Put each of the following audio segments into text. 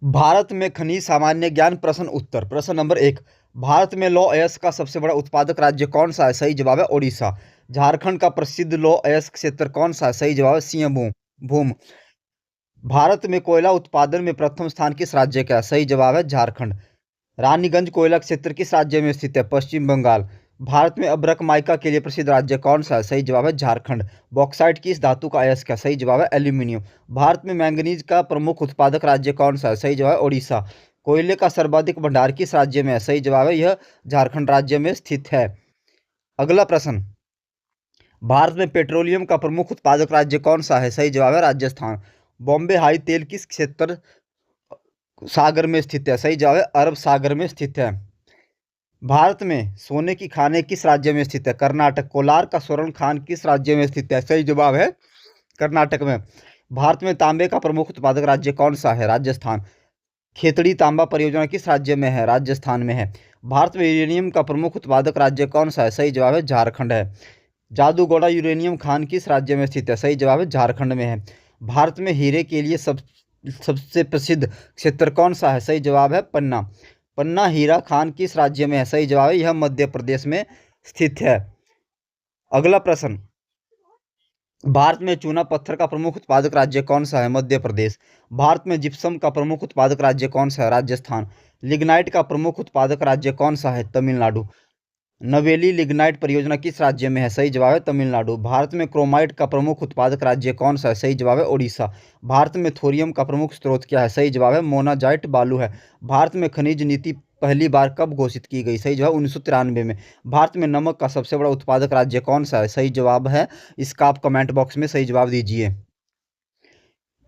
भारत में खनिज सामान्य ज्ञान प्रश्न उत्तर। प्रश्न नंबर 1, भारत में लौह अयस्क का सबसे बड़ा उत्पादक राज्य कौन सा है? सही जवाब है ओडिशा। झारखंड का प्रसिद्ध लौह अयस्क क्षेत्र कौन सा है? सही जवाब है सिंहभूम भूम। भारत में कोयला उत्पादन में प्रथम स्थान किस राज्य का है? सही जवाब है झारखंड। रानीगंज कोयला क्षेत्र किस राज्य में स्थित है? पश्चिम बंगाल। भारत में अभ्रक माइका के लिए प्रसिद्ध राज्य कौन सा है? सही जवाब है झारखंड। बॉक्साइट किस धातु का अयस्क है? सही जवाब है एल्यूमिनियम। भारत में मैंगनीज का प्रमुख उत्पादक राज्य कौन सा है? सही जवाब है ओडिशा। कोयले का सर्वाधिक भंडार किस राज्य में है? सही जवाब है यह झारखंड राज्य में स्थित है। अगला प्रश्न, भारत में पेट्रोलियम का प्रमुख उत्पादक राज्य कौन सा है? सही जवाब है राजस्थान। बॉम्बे हाई तेल किस क्षेत्र सागर में स्थित है? सही जवाब है अरब सागर में स्थित है। भारत में सोने की खानें किस राज्य में स्थित है? कर्नाटक। कोलार का स्वर्ण खान किस राज्य में स्थित है? सही जवाब है कर्नाटक में। भारत में तांबे का प्रमुख उत्पादक राज्य कौन सा है? राजस्थान। खेतड़ी तांबा परियोजना किस राज्य में है? राजस्थान में है। भारत में यूरेनियम का प्रमुख उत्पादक राज्य कौन सा है? सही जवाब है झारखंड है। जादूगोड़ा यूरेनियम खान किस राज्य में स्थित है? सही जवाब है झारखंड में है। भारत में हीरे के लिए सबसे प्रसिद्ध क्षेत्र कौन सा है? सही जवाब है पन्ना। पन्ना हीरा खान किस राज्य में है? सही जवाब है यह मध्य प्रदेश में स्थित है। अगला प्रश्न, भारत में चूना पत्थर का प्रमुख उत्पादक राज्य कौन सा है? मध्य प्रदेश। भारत में जिप्सम का प्रमुख उत्पादक राज्य कौन सा है? राजस्थान। लिग्नाइट का प्रमुख उत्पादक राज्य कौन सा है? तमिलनाडु। नवेली लिग्नाइट परियोजना किस राज्य में है? सही जवाब है तमिलनाडु। भारत में क्रोमाइट का प्रमुख उत्पादक राज्य कौन सा है? सही जवाब है ओडिशा। भारत में थोरियम का प्रमुख स्रोत क्या है? सही जवाब है मोनाजाइट बालू है। भारत में खनिज नीति पहली बार कब घोषित की गई? सही जवाब 1993 में। भारत में नमक का सबसे बड़ा उत्पादक राज्य कौन सा है? सही जवाब है, इसका आप कमेंट बॉक्स में सही जवाब दीजिए।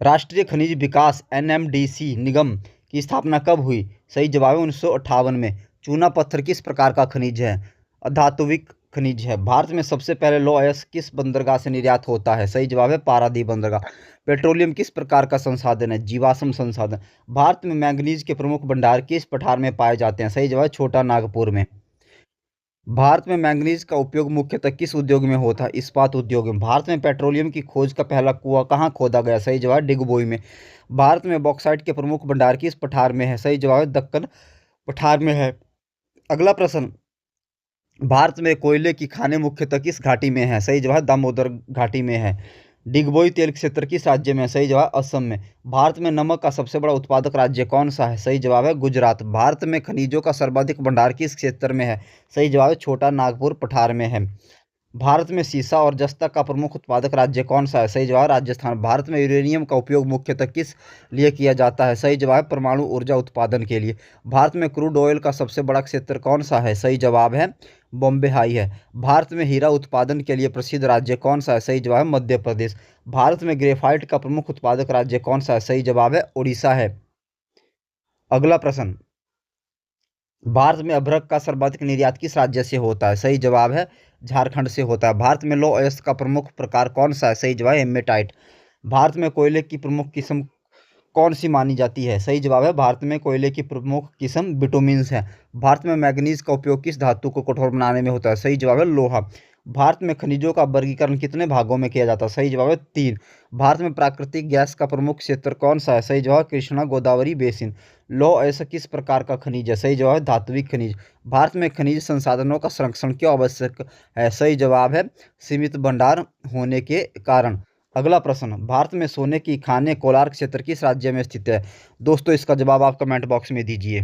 राष्ट्रीय खनिज विकास एनएमडीसी निगम की स्थापना कब हुई? सही जवाब है 1958 में। चूना पत्थर किस प्रकार का खनिज है? अधात्विक खनिज है। भारत में सबसे पहले लौह अयस्क किस बंदरगाह से निर्यात होता है? सही जवाब है पारादीप बंदरगाह। पेट्रोलियम किस प्रकार का संसाधन है? जीवाश्म संसाधन। भारत में मैंगनीज के प्रमुख भंडार किस पठार में पाए जाते हैं? सही जवाब है छोटा नागपुर में। भारत में मैंगनीज का उपयोग मुख्यतः किस उद्योग में होता है? इस्पात उद्योग में। भारत में पेट्रोलियम की खोज का पहला कुआं कहाँ खोदा गया? सही जवाब डिगबोई में। भारत में बॉक्साइट के प्रमुख भंडार किस पठार में है? सही जवाब दक्कन पठार में है। अगला प्रश्न, भारत में कोयले की खानें मुख्यतः किस घाटी में है? सही जवाब दामोदर घाटी में है। डिगबोई तेल क्षेत्र किस राज्य में है? सही जवाब असम में। भारत में नमक का सबसे बड़ा उत्पादक राज्य कौन सा है? सही जवाब है गुजरात। भारत में खनिजों का सर्वाधिक भंडार किस क्षेत्र में है? सही जवाब है छोटा नागपुर पठार में है। भारत में सीसा और जस्ता का प्रमुख उत्पादक राज्य कौन सा है? सही जवाब राजस्थान। भारत में यूरेनियम का उपयोग मुख्यतः किस लिए किया जाता है? सही जवाब परमाणु ऊर्जा उत्पादन के लिए। भारत में क्रूड ऑयल का सबसे बड़ा क्षेत्र कौन सा है? सही जवाब है बॉम्बे हाई है। भारत में हीरा उत्पादन के लिए प्रसिद्ध राज्य कौन सा है? सही जवाब है मध्य प्रदेश। भारत में ग्रेफाइट का प्रमुख उत्पादक राज्य कौन सा है? सही जवाब है उड़ीसा है। अगला प्रश्न, भारत में अभ्रक का सर्वाधिक निर्यात किस राज्य से होता है? सही जवाब है झारखंड से होता है। भारत में लौह अयस्क का प्रमुख प्रकार कौन सा है? सही जवाब है हेमेटाइट। भारत में कोयले की प्रमुख किस्म कौन सी मानी जाती है? सही जवाब है भारत में कोयले की प्रमुख किस्म बिटुमिन्स है। भारत में मैग्नीज का उपयोग किस धातु को कठोर बनाने में होता है? सही जवाब है लोहा। भारत में खनिजों का वर्गीकरण कितने भागों में किया जाता है? सही जवाब है 3। भारत में प्राकृतिक गैस का प्रमुख क्षेत्र कौन सा है? सही जवाब कृष्णा गोदावरी बेसिन। लौह ऐसा किस प्रकार का खनिज है? सही जवाब है धात्विक खनिज। भारत में खनिज संसाधनों का संरक्षण क्यों आवश्यक है? सही जवाब है सीमित भंडार होने के कारण। अगला प्रश्न, भारत में सोने की खानें कोलार क्षेत्र किस राज्य में स्थित है? दोस्तों इसका जवाब आप कमेंट बॉक्स में दीजिए।